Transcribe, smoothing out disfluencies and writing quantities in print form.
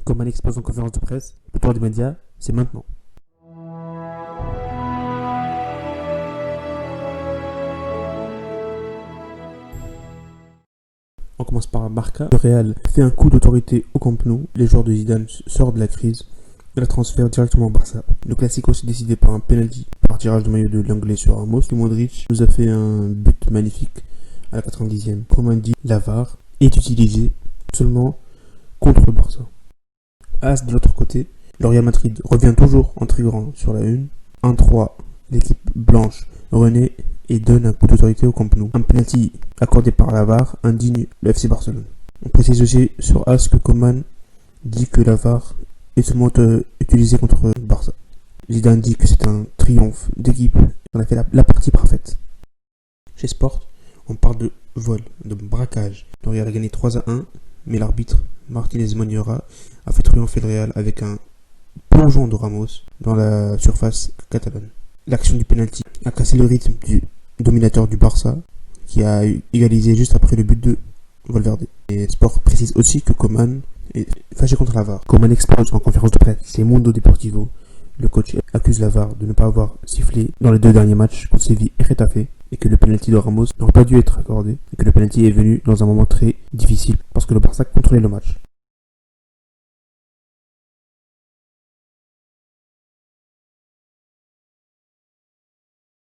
Coman expose en conférence de presse, le tour des médias, c'est maintenant. On commence par Barça. Le Real fait un coup d'autorité au Camp Nou. Les joueurs de Zidane sortent de la crise et la transfèrent directement au Barça. Le Classico s'est décidé par un penalty par tirage de maillot de l'anglais sur Ramos. Modric nous a fait un but magnifique à la 90e. Comme on dit, la VAR est utilisée seulement contre le Barça. As de l'autre côté, le Real Madrid revient toujours en trigrant sur la une. 1-3, l'équipe blanche renaît et donne un coup d'autorité au Camp Nou. Un penalty accordé par la VAR indigne le FC Barcelone. On précise aussi sur As que Coman dit que la VAR est seulement utilisée contre le Barça. Zidane dit que c'est un triomphe d'équipe. On a fait la partie parfaite. Chez Sport, on parle de vol, de braquage. Le Real a gagné 3-1, mais l'arbitre Martínez Maniora a fait triompher le Real avec un plongeon de Ramos dans la surface catalane. L'action du penalty a cassé le rythme du dominateur du Barça qui a égalisé juste après le but de Valverde. Et Sport précise aussi que Coman est fâché contre la VAR. Coman expose en conférence de presse chez Mundo Deportivo. Le coach accuse la VAR de ne pas avoir sifflé dans les deux derniers matchs contre Séville et Getafe et que le penalty de Ramos n'aurait pas dû être accordé et que le penalty est venu dans un moment très difficile parce que le Barça contrôlait le match.